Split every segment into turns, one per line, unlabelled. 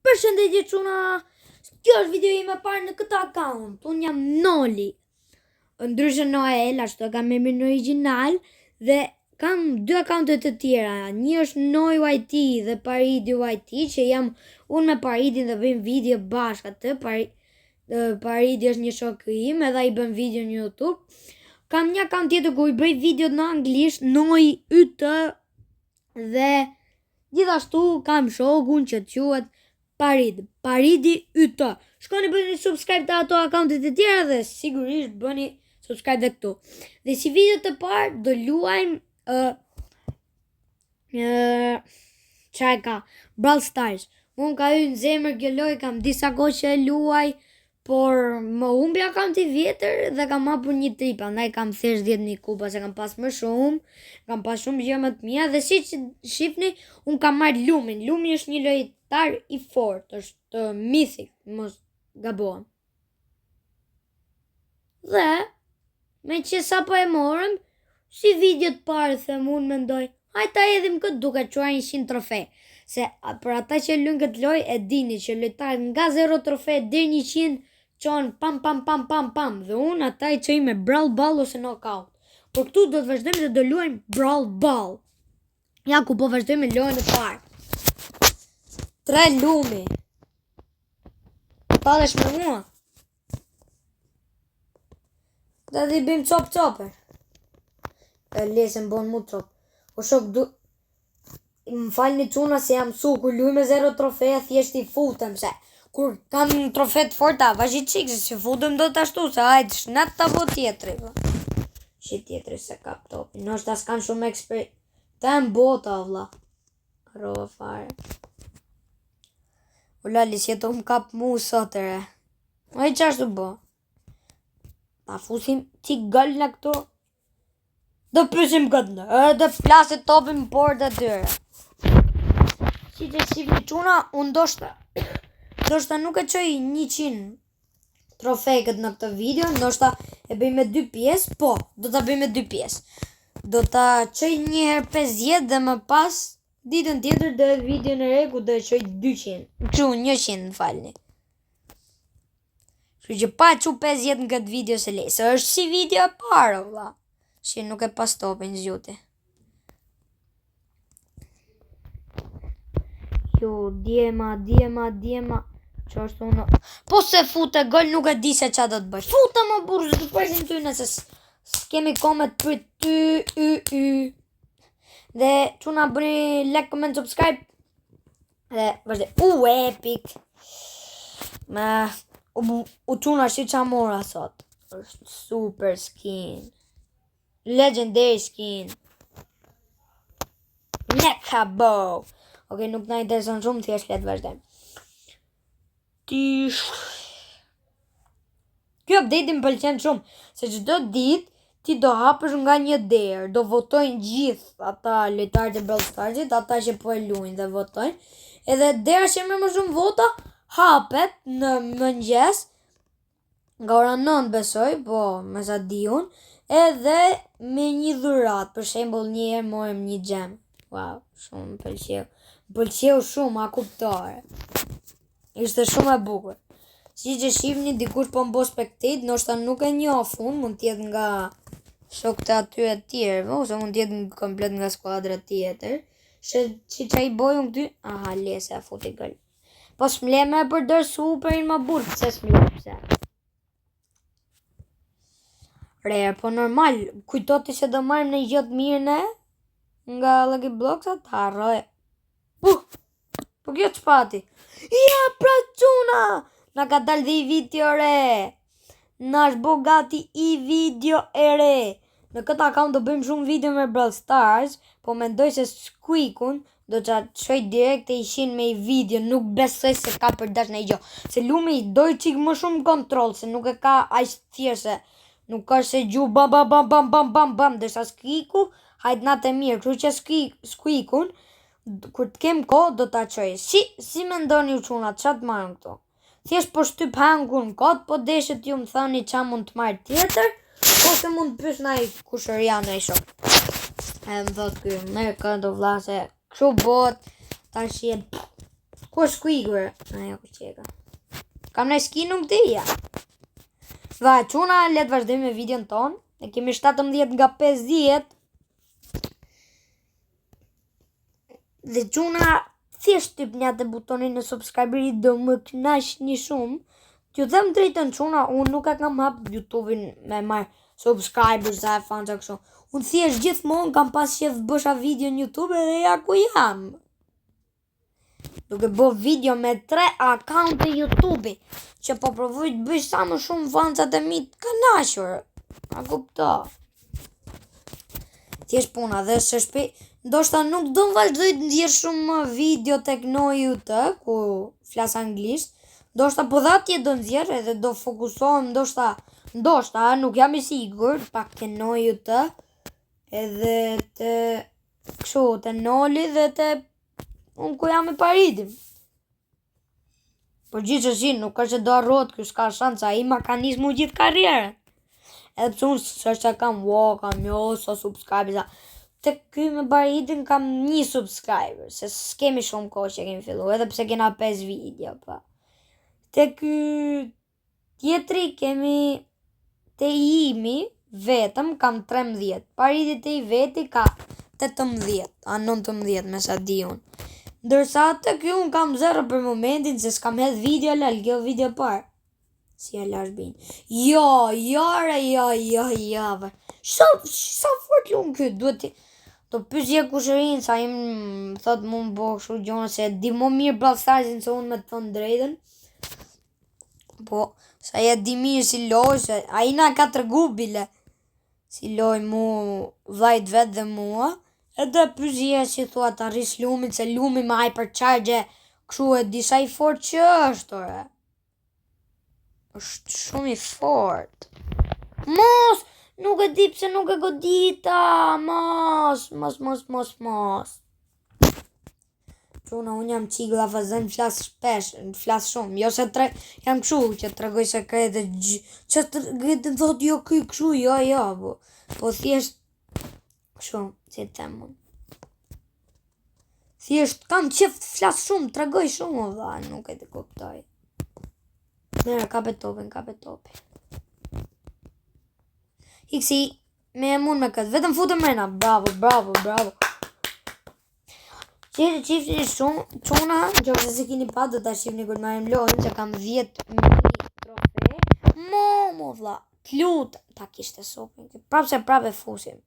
Përshëndetje çuna. Kjo është video ime parë në këtë account. Unë jam Noli. Ndryshe Noel, ashtu kam emrin origjinal dhe kam dy accounte të tjera. Një është Noi YT dhe Paridi YT, që jam unë me Paridin dhe bëjmë video bashkë atë. Paridi është një shok im edhe ai bën video në YouTube. Kam një account tjetër ku i bëj video në anglisht, Noi YT, dhe gjithashtu kam shokun që quhet Paridi YT. Shkoni bëni subscribe të ato accountet e tjera dhe sigurisht bëni subscribe dhe këtu. Dhe si video të parë do luajmë çaj ka Brawl Stars. Unë ka hyrë në zemër kjo lojë, kam disa kohë që e luaj, por më humbi akaunti vjetër dhe kam hapur një trip, andaj kam thjesht 10.000 kupa, se kam pas më shumë, kam pas shumë gjë më të mia dhe si që shifni, unë kam marrë Lumin. Lumi është një lojtar i fortë, është mythic, mos gabohem. Dhe me që sa po e morëm, si video të parë them unë mendoj, hajta edhim këtë duke quar 100 trofe. Se për ata që luajnë këtë lojë e dini që lojtarët nga 0 trofe deri 100 çon pam dhe unë ata i çoj me Brawl Ball ose knockout. Por këtu do të vazhdojmë dhe do luajmë Brawl Ball. Ja ku po vazhdojmë me lojën e parë. 3 Lumi. Tallesh me mua. Dhe i bëjmë cop. E lesën bon mu cop. O shok më falni çuna se jam su, kur luaj me 0 trofeja thjesht i futem, se kur kam trofe të forta, vazhdi çik se si futem do të ashtu, se hajtë shnet të abo tjetëri. Që tjetëri se kap topin, nështë as kanë shumë ta në bota, vla. Rova fare. O lali, si jeto më kap mu sotëre. O i qashtu bo. Ta fusim ti gëll në këto. Dhe pysim këtë në, dhe plasit topin më por dhe dyre. Si që shifni quna, unë ndoshta nuk e qoj 100 trofejket në këtë video, ndoshta e bëj me 2 pjesë, po, do ta bëj me 2 pjesë. Do ta qoj një herë 50 dhe më pas, ditën tjetër dhe video në regu dhe qoj 200, që 100 në falni. Që që pa që 50 në këtë video se lesë, është si video parë, vla, që nuk e pas topin zjuti. Jo, djema, që është unë... Po se fute gol nuk e di se qa do të bëj. Fute më burë, zë të përshim ty nëse s'kemi komet për ty. Dhe quna bëni like, comment, subscribe. Dhe vazhde, epic. U quna shi qa mora sot. është super skin. Legendary skin. Mecha bow. Ok, nuk na intereson shumë, thjesht le të vazhdojmë. Kjo update më pëlqen shumë, se çdo ditë ti do hapësh nga një derë, do votojnë gjithë ata lojtarët e Brawl Starsit, ata që po e luajnë dhe votojnë. Edhe dera që merr më shumë vota hapet në mëngjes, nga ora 9 besoj, po me sa di unë, edhe me një dhuratë, për shembull një herë morëm një gem. Wow, shumë pëlqeu. Pëlqeu shumë, a kuptore. Ishte shumë e bukur. Si që shifni, dikush po mbo spectate, ndoshta nuk e njoh unë, mund t'jetë nga shokët e atyre të tjerë, ose mund t'jetë komplet nga skuadra tjetër. Që qa i bojën këty? Aha, lese, a futi gëll. Po s'mle me përdër superin më burë, pëse s'mle, pëse? Re, po normal, kujtoti se do marrim në gjotë mirë ne? Nga Lucky Blocksat, harroj. Po kjo që pati? Ja, pra quna! Na ka dalë dhe i video re. Na është bo gati i video e re. Në këtë account do bëjmë shumë video me Brawl Stars, po mendoj se Squeakun do që qoj direkt e ishin me i video, nuk besoj se ka përdash në i gjo. Se Lumi i doj qik më shumë kontrol, se nuk e ka aq thjeshe. Nuk ka se gju bam, dërsa Squeaku, hajt natë e mirë, kështu që Squeakun, kur të kem ko, do t'a qoj. Si me ndoni u quna, qa të marrën këto? Thjesht po shtyp hangun kot, po deshet ju më thani qa mund të marrë tjetër, ose mund të pys na i kushëria në i shok. E më thot kjo, merë këndo vla se kështu bot, ta shien Ku është Squeaker? Ajo ku qeka. Kam në skin nuk ti, ja. Dhe quna, letë vazhdojmë me videon ton. Ne kemi 17 nga 50. Dhe quna, thjesht typ një atë butonin e subscriberi do më knash një shumë. T'ju them drejtën quna, unë nuk e kam hap YouTube-in me marrë subscribers dhe e fanë që kështu. Unë thjesht gjithmonë kam pas qef bësha video në YouTube edhe ja ku jam. Duke bo video me 3 account e YouTube-i, që po provoj të bëj sa më shumë fancat e mi të kanashur. A kupto. Thjesht puna dhe se shpe, ndoshta nuk do më vazhdoj të ndjerë shumë video tek Noju të, ku flas anglisht. Ndoshta po dha atje do nxjerr edhe do fokusohem ndoshta nuk jam I sigur pak ke Noju të edhe të kështu të Noli dhe të unë ku jam e paritim. Por gjithsesi nuk është që do harrohet ky s'ka shansa, ai ma ka nismu gjithë karrierën. Edhe pse unë s'është kam kam sa subscribers. Te ky me paritin kam 1 subscriber, se s'kemi shumë kohë që kemi fillu, edhe pse kena 5 video pa. Te ky tjetri kemi te imi vetëm kam 13. Pariti te I veti ka 18, a 19 me sa di unë. Ndërsa te ky unë kam 0 për momentin se s'kam hedh video lal, kjo video parë. Si e lash bin. Jo. Sa fort lumë ky, duhet ti. Do pyesje kushërin sa im thot mu më bo kështu gjona se di më mirë Brawl Starsin se unë me të thonë drejtën. Po, sa ja di mirë si loj, se a I na ka tregu bile. Si loj mu vllajt vet dhe mua. Edhe pyesje si thua të arris lumin, se lumi me hypercharge kështu e disa I fort që është, ore. Është shumë I fort. Mos! Nuk e di pse nuk e godita. Mos. Quna, unë jam qigla fazën, flas shpesh, flas shumë. Jo se jam këshu që të tregoj sekrete, që të të thot jo këj këshu, jo. Po thjesht, këshu, si të them unë. Thjesht, kam qef të flas shumë, të tregoj shumë, dha, nuk e të kuptoj. Mera, kape topin. Hiksi, me mund me këtë, vetëm futëm mrena, bravo. Qifni shumë, quna, që se kini pa, do të shifni kërë marim lojnë, që kam 10 mini trofe. Mo, vla, t'lut, ta kishte sopin, prap e fusim.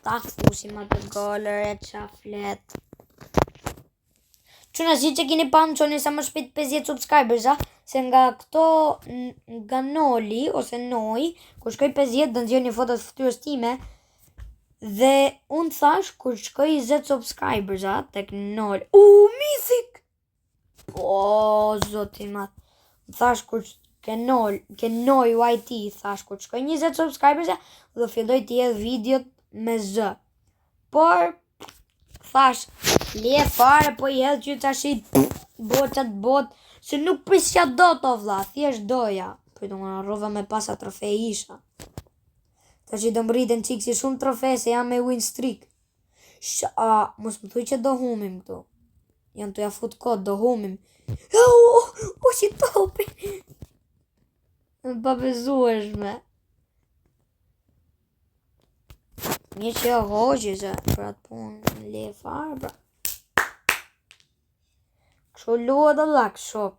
Ta fusim atë golër e qaflet. Quna, si që kini pa më qoni sa më shpit 50 subscribers, se nga këto, nga Noli, ose Noj, kur shkoj 50, do nëzirë një foto të fytyrës time, dhe unë thash, kur shkoj 20 subscribers, tek Noli. Mythic! O, zoti mat. Thash, kur ke Noj YT, thash, kur shkoj 20 subscribers, do filloj të jedh videot me Z. Por, thash, le fare, po jedh që të ashit bot, se nuk prisja do të vlla, thjesht doja. Për të më rrova me pasa trofe isha. Ta që do më rritën qikë si shumë trofe, se jam me win streak. Mos më thuj që do humim këtu. Janë të ja fut kod, do humim. O, që topi. Më pabezueshme. Një që jo hoqë, se për atë punë le farë, pra. Kështu luat dhe lak, shok.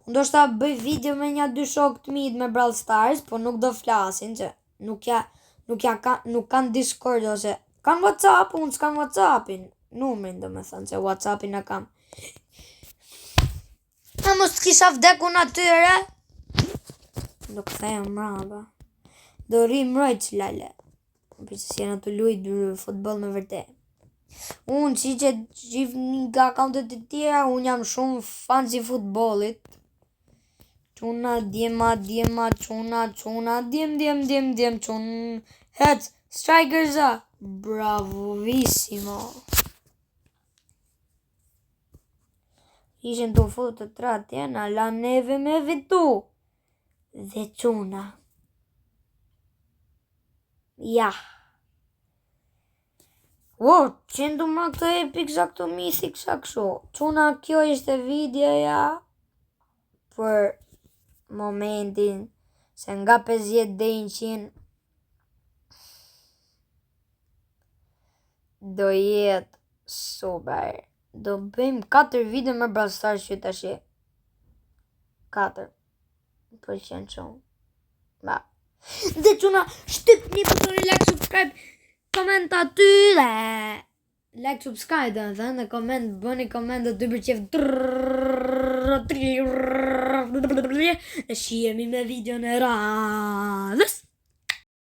Unë do shta bëj video me një 2 shok të mit me Brawl Stars, po nuk do flasin, që nuk kanë Discord, ose kanë WhatsApp, unë s'kan WhatsAppin. Numrin do me thënë, se WhatsAppin e kam. A mos t'kisha vdekun atyre? Do këtheja mraba. Do ri mrojt që lale. Për që si jena të lujt futbol me vërtet. Unë si që gjithë nga akauntet e tjera, unë jam shumë fan si futbolit. Quna, djema, quna, djem, quna, hec, striker za, bravissimo. Ishen të futë të tratjena, la neve me vitu, dhe quna. Ja. Që ndu më këtë epic sa këto mythic sa kështu. Quna, kjo ishte videoja për momentin se nga 50 deri në 100 do jetë super. Do bëjmë 4 video me Brawl Stars që tash. 4. Për qenë shumë. Ba. Dhe quna, shtyp një butoni like, subscribe, koment aty dhe like, subscribe dhe koment, bëni koment dhe dy për qef dhe shihemi me video në radhës.